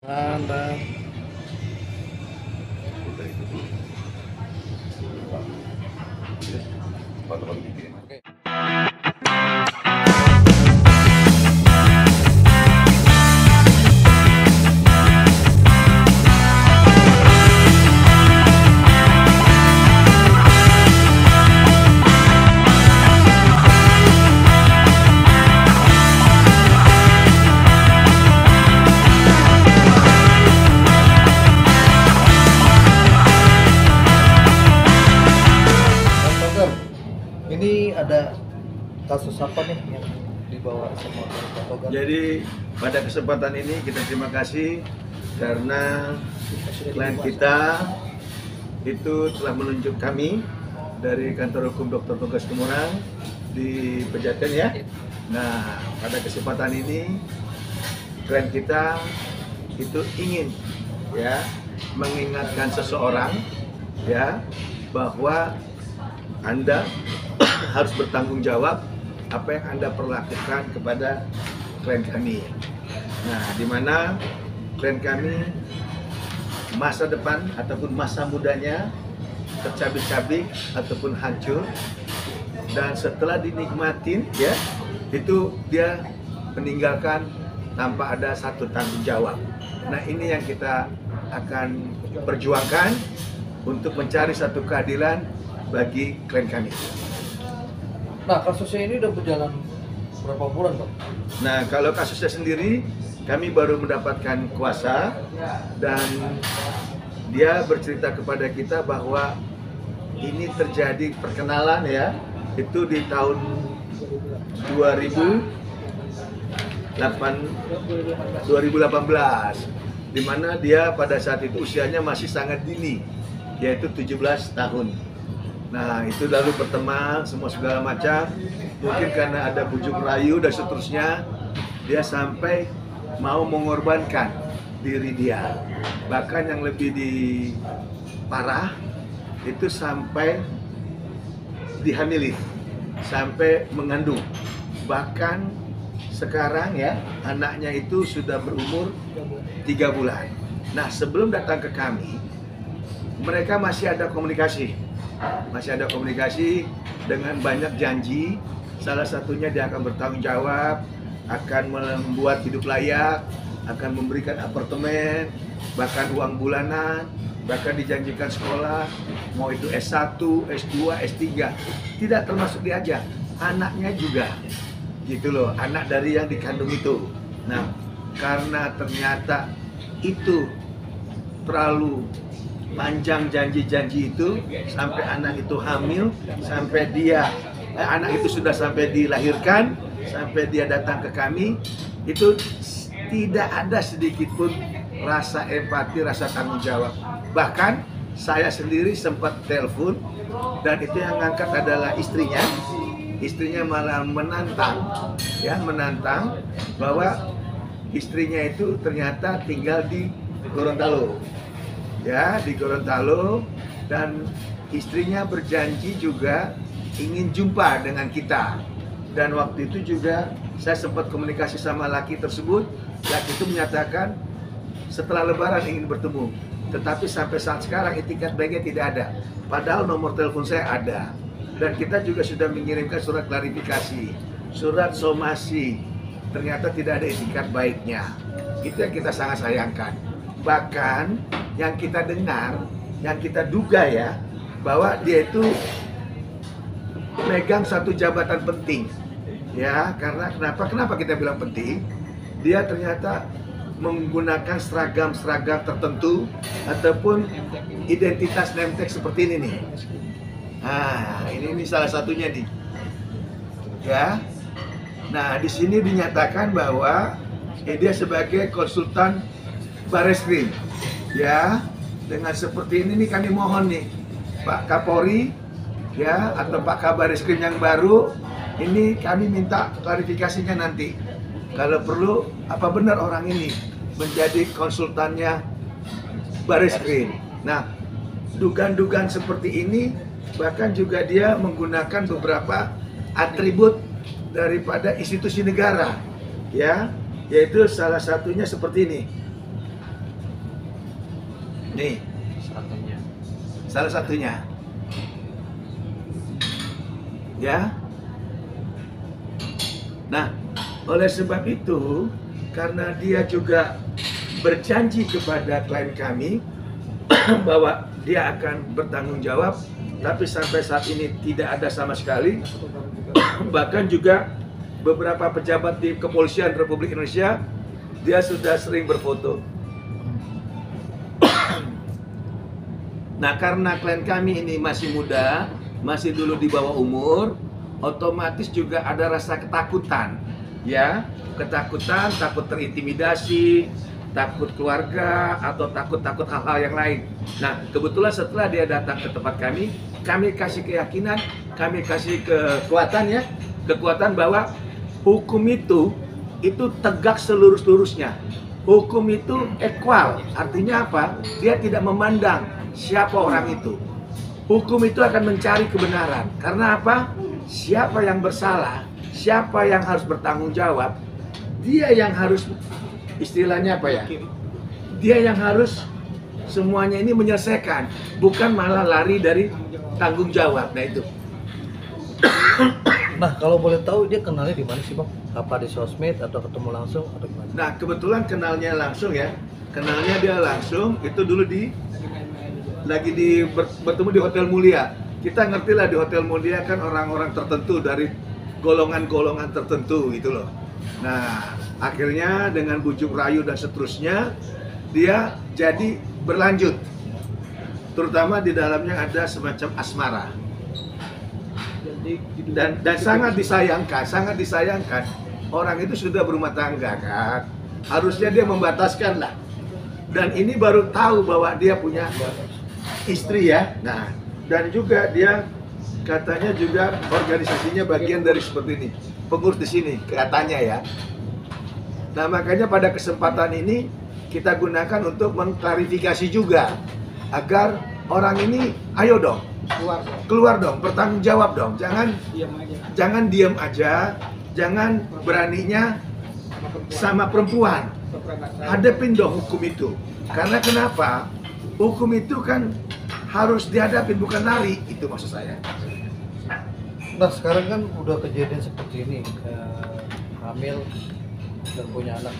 Dan teman-teman bikin. oke. Mas Togar, ini ada kasus apa nih yang dibawa sama Pak Togar? Jadi pada kesempatan ini kita terima kasih karena klien kita itu telah menunjuk kami dari kantor hukum Dr. Togas Tumorang di Pejaten ya. Nah, pada kesempatan ini klien kita itu ingin ya mengingatkan seseorang ya bahwa Anda harus bertanggung jawab apa yang Anda perlakukan kepada klien kami. Nah, di mana klien kami masa depan ataupun masa mudanya tercabik-cabik ataupun hancur, dan setelah dinikmatin ya itu dia meninggalkan tanpa ada satu tanggung jawab. Nah, ini yang kita akan perjuangkan untuk mencari satu keadilan bagi klien kami. Nah, kasusnya ini udah berjalan berapa bulan, Pak? Nah, kalau kasusnya sendiri, kami baru mendapatkan kuasa dan dia bercerita kepada kita bahwa ini terjadi perkenalan ya, itu di tahun 2018, di mana dia pada saat itu usianya masih sangat dini, yaitu 17 tahun. Nah, itu lalu berteman semua segala macam, mungkin karena ada bujuk rayu dan seterusnya, dia sampai mau mengorbankan diri dia. Bahkan yang lebih parah itu sampai dihamili, sampai mengandung. Bahkan sekarang ya anaknya itu sudah berumur 3 bulan. Nah, sebelum datang ke kami, mereka masih ada komunikasi dengan banyak janji. Salah satunya dia akan bertanggung jawab, akan membuat hidup layak, akan memberikan apartemen, bahkan uang bulanan, bahkan dijanjikan sekolah, mau itu S1, S2, S3, tidak termasuk diajak, anaknya juga, gitu loh, anak dari yang dikandung itu. Nah, karena ternyata itu terlalu panjang janji-janji itu, sampai anak itu hamil, sampai anak itu sudah sampai dilahirkan, sampai dia datang ke kami, itu tidak ada sedikit pun rasa empati, rasa tanggung jawab. Bahkan saya sendiri sempat telepon, dan itu yang ngangkat adalah istrinya. Istrinya malah menantang bahwa istrinya itu ternyata tinggal di Gorontalo. Ya, di Gorontalo, dan istrinya berjanji juga ingin jumpa dengan kita. Dan waktu itu juga saya sempat komunikasi sama laki tersebut. Laki itu menyatakan setelah lebaran ingin bertemu, tetapi sampai saat sekarang itikat baiknya tidak ada. Padahal nomor telepon saya ada, dan kita juga sudah mengirimkan surat klarifikasi, surat somasi, ternyata tidak ada itikat baiknya. Itu yang kita sangat sayangkan. Bahkan yang kita dengar, yang kita duga ya, bahwa dia itu megang satu jabatan penting. Ya, karena kenapa kita bilang penting? Dia ternyata menggunakan seragam tertentu ataupun identitas name tag seperti ini nih. Nah, ini salah satunya nih. Ya. Nah, di sini dinyatakan bahwa dia sebagai konsultan Bareskrim. Ya, dengan seperti ini nih kami mohon nih Pak Kapolri ya, atau Pak Kabar Eskrim yang baru, ini kami minta klarifikasinya nanti. Kalau perlu, apa benar orang ini menjadi konsultannya Bareskrim? Nah, dugaan-dugaan seperti ini, bahkan juga dia menggunakan beberapa atribut daripada institusi negara, ya, yaitu salah satunya seperti ini. Nih, Satunya. salah satunya. Ya. Nah, oleh sebab itu, karena dia juga berjanji kepada klien kami bahwa dia akan bertanggung jawab, tapi sampai saat ini tidak ada sama sekali. Bahkan juga beberapa pejabat di Kepolisian Republik Indonesia, dia sudah sering berfoto. Nah, karena klien kami ini masih muda, masih dulu di bawah umur, otomatis juga ada rasa ketakutan, ya, ketakutan, takut terintimidasi, takut keluarga, atau takut hal-hal yang lain. Nah, kebetulan setelah dia datang ke tempat kami kasih keyakinan, kami kasih kekuatan, ya, kekuatan bahwa hukum itu tegak seluruh-seluruhnya. Hukum itu equal, artinya apa? Dia tidak memandang siapa orang itu. Hukum itu akan mencari kebenaran. Karena apa? Siapa yang bersalah, siapa yang harus bertanggung jawab, dia yang harus, istilahnya apa ya? Dia yang harus semuanya ini menyelesaikan, bukan malah lari dari tanggung jawab. Nah itu. Nah, kalau boleh tahu dia kenalnya di mana sih, Bang? Apa di sosmed atau ketemu langsung atau gimana? Nah, kebetulan kenalnya langsung, ya. Kenalnya dia langsung itu dulu bertemu di Hotel Mulia. Kita ngerti lah di Hotel Mulia kan orang-orang tertentu dari golongan-golongan tertentu gitu loh. Nah, akhirnya dengan bujuk rayu dan seterusnya dia jadi berlanjut. Terutama di dalamnya ada semacam asmara. Dan sangat disayangkan orang itu sudah berumah tangga kan. Harusnya dia membataskan lah. Dan ini baru tahu bahwa dia punya istri, ya. Nah, dan juga dia katanya juga organisasinya bagian dari seperti ini, pengurus di sini katanya, ya. Nah, makanya pada kesempatan ini kita gunakan untuk mengklarifikasi juga agar orang ini ayo dong keluar dong, bertanggung jawab dong, jangan diam aja, jangan beraninya sama perempuan, hadapin dong hukum itu. Karena kenapa? Hukum itu kan harus dihadapi, bukan lari, itu maksud saya. Nah, sekarang kan udah kejadian seperti ini, hamil dan punya anak.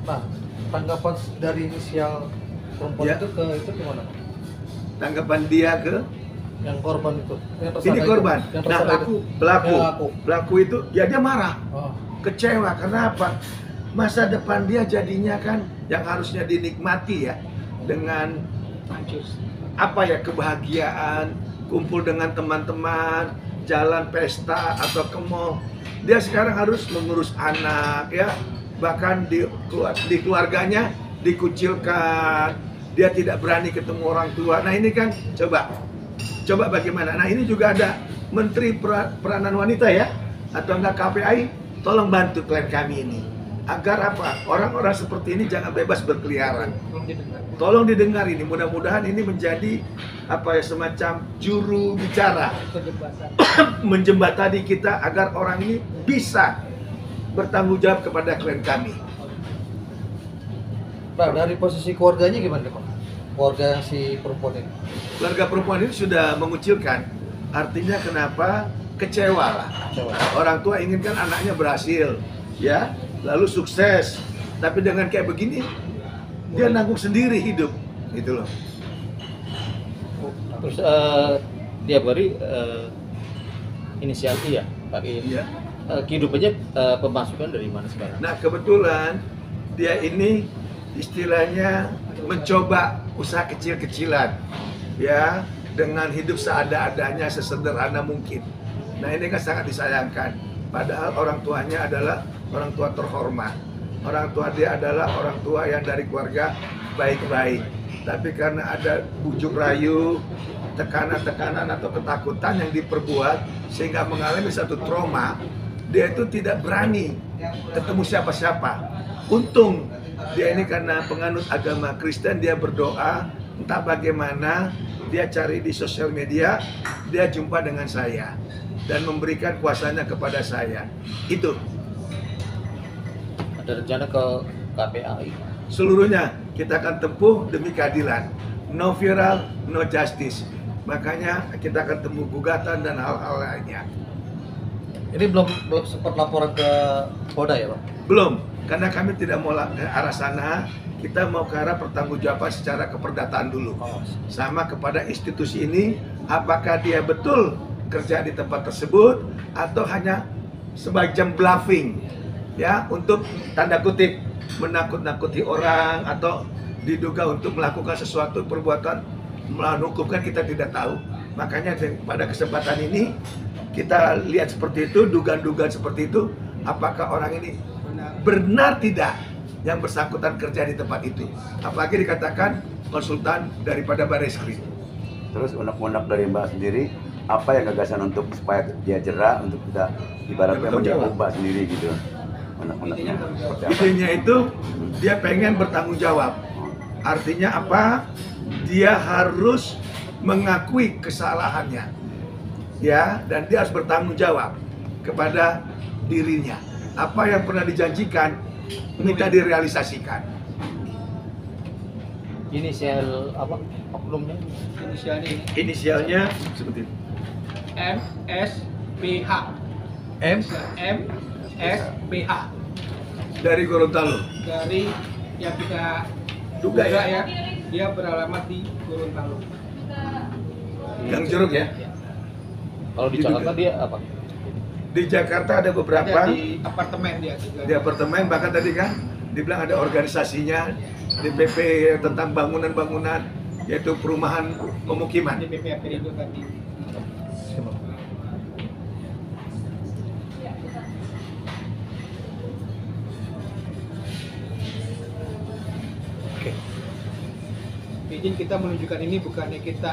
Nah, tanggapan dari inisial perempuan Ya. itu gimana? Tanggapan dia ke Yang korban itu, yang ini korban. yang Nah, tersangka itu. pelaku itu ya dia marah, Oh, kecewa. Kenapa? Masa depan dia jadinya kan yang harusnya dinikmati, ya, dengan apa ya, kebahagiaan, kumpul dengan teman-teman, jalan pesta atau ke mall. Dia sekarang harus mengurus anak, ya, bahkan di keluarganya dikucilkan. Dia tidak berani ketemu orang tua. Nah, ini kan coba bagaimana. Nah, ini juga ada Menteri Peranan Wanita, ya, atau enggak KPI, tolong bantu klien kami ini agar apa, orang-orang seperti ini jangan bebas berkeliaran. Tolong didengar ini, mudah-mudahan ini menjadi apa ya, semacam juru bicara menjembatani kita agar orang ini bisa bertanggung jawab kepada klien kami. nah, dari posisi keluarganya gimana, Pak? Keluarga si perempuan ini? Keluarga perempuan ini sudah mengucilkan, artinya kenapa? Kecewa lah. Coba. Orang tua inginkan anaknya berhasil, ya, lalu sukses, tapi dengan kayak begini dia nanggung sendiri hidup, gitu loh. Terus tiap hari inisial I, ya, Pak I. Ya. Kehidupannya pemasukan dari mana sekarang? Nah, kebetulan dia ini istilahnya mencoba usaha kecil-kecilan, ya, dengan hidup seada-adanya, sesederhana mungkin. Nah, ini kan sangat disayangkan. Padahal orang tuanya adalah orang tua terhormat. Orang tua dia adalah orang tua yang dari keluarga baik-baik. Tapi karena ada bujuk rayu, tekanan-tekanan atau ketakutan yang diperbuat sehingga mengalami satu trauma, dia itu tidak berani ketemu siapa-siapa. Untung dia ini karena penganut agama Kristen, dia berdoa, entah bagaimana dia cari di sosial media, dia jumpa dengan saya dan memberikan kuasanya kepada saya. Itu Ada rencana ke KPAI? seluruhnya kita akan tempuh demi keadilan. no viral, no justice. Makanya kita akan temu gugatan dan hal-hal lainnya. Ini belum sempat laporan ke Polda ya, Pak? Belum, karena kami tidak mau ke arah sana. Kita mau ke arah pertanggungjawaban secara keperdataan dulu. Sama kepada institusi ini, apakah dia betul kerja di tempat tersebut atau hanya semacam bluffing, ya, untuk tanda kutip menakut-nakuti orang atau diduga untuk melakukan sesuatu perbuatan melawan hukum, kan kita tidak tahu. Makanya pada kesempatan ini kita lihat seperti itu, dugaan-dugaan seperti itu, apakah orang ini benar tidak yang bersangkutan kerja di tempat itu. Apalagi dikatakan konsultan daripada Barreskrim. Terus unek-unek dari Mbak sendiri, apa yang gagasan untuk supaya dia jerah, untuk tidak ibaratnya menjawab Mbak sendiri gitu? Unek-uneknya seperti apa? Intinya itu dia pengen bertanggung jawab. Artinya apa? Dia harus mengakui kesalahannya, ya, dan dia harus bertanggung jawab kepada dirinya. Apa yang pernah dijanjikan minta direalisasikan. Inisial apa oknumnya? Inisialnya ini Inisialnya seperti itu. MSPH. MSPH Dari Gorontalo. dari yang kita Duga ya? ya, dia beralamat di Gorontalo. Gang Jeruk ya? Kalau di Jakarta dia apa? Di Jakarta ada beberapa. Ada di apartemen dia juga. Di apartemen, bahkan tadi kan dibilang ada organisasinya DPP tentang bangunan-bangunan, yaitu perumahan pemukiman. Di PPA Perindo tadi. Oke. Izin kita menunjukkan ini bukannya kita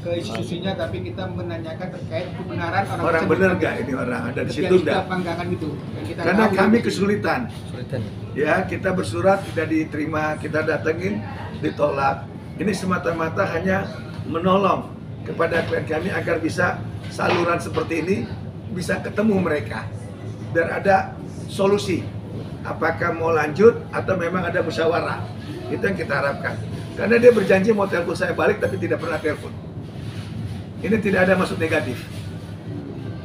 ke institusinya, tapi kita menanyakan terkait kebenaran orang Orang tersebut. bener nggak ini orang ada di situ Terjadi enggak? apa enggak kan gitu. Yang kita Karena tahu kami itu. kesulitan. Kesulitan. Ya, kita bersurat tidak diterima, kita datengin ditolak. Ini semata-mata hanya menolong kepada klien kami agar bisa saluran seperti ini bisa ketemu mereka dan ada solusi. Apakah mau lanjut atau memang ada musyawarah? Itu yang kita harapkan. Karena dia berjanji mau telepon saya balik tapi tidak pernah telepon. Ini tidak ada maksud negatif.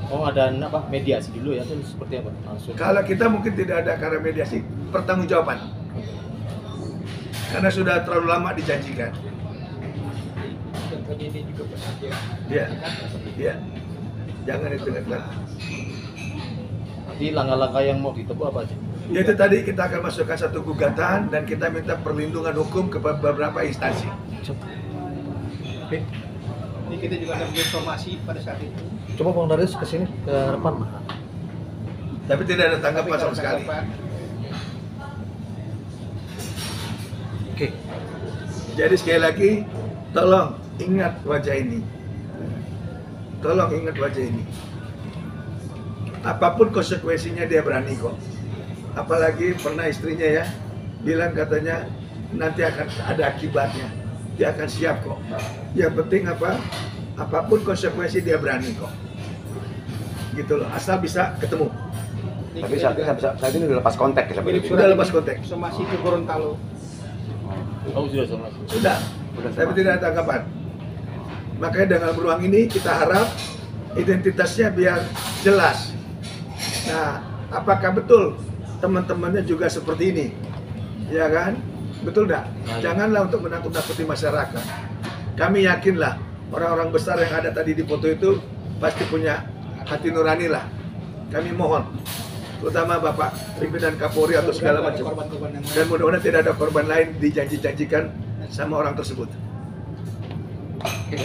Oh, ada apa? Mediasi dulu ya, itu seperti apa? Langsung. Kalau kita mungkin tidak ada karena mediasi, pertanggungjawaban. Karena sudah terlalu lama dijanjikan. Contohnya ini juga pernah dia. Iya, iya. Jangan itu kan. Nanti langkah-langkah yang mau ditempuh apa aja? Yaitu tadi kita akan masukkan satu gugatan dan kita minta perlindungan hukum kepada beberapa instansi. Oke. Ini kita juga ada informasi pada saat itu. Coba Bang Darius ke sini ke depan. Tapi tidak ada tanggapan Tapi sama kalau sekali. tanggapan, Oke. Jadi sekali lagi, tolong ingat wajah ini. Tolong ingat wajah ini. Apapun konsekuensinya dia berani kok. Apalagi pernah istrinya ya bilang katanya nanti akan ada akibatnya. Dia akan siap kok. Yang penting apa? Apapun konsekuensi dia berani kok. Gitu loh. Asal bisa ketemu. ini Tapi kita juga saat ini udah lepas kontak ya? kirim Sudah lepas konteks. somasi ke Gorontalo. Oh, sudah sama. Sudah. Tapi tidak ada tanggapan. Makanya dengan beruang ini kita harap identitasnya biar jelas. Nah, apakah betul teman-temannya juga seperti ini? Ya kan? Betul enggak? Janganlah untuk menakut-nakuti masyarakat. Kami yakinlah orang-orang besar yang ada tadi di foto itu pasti punya hati nurani lah. Kami mohon, terutama Bapak pimpinan Kapolri atau segala macam. Korban-korban yang Dan mudah-mudahan tidak ada korban lain dijanji-janjikan sama orang tersebut. Oke.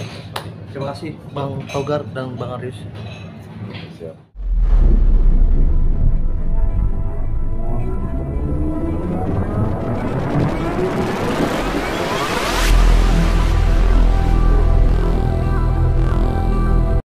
Terima kasih Bang Togar dan Bang Arius. Siap.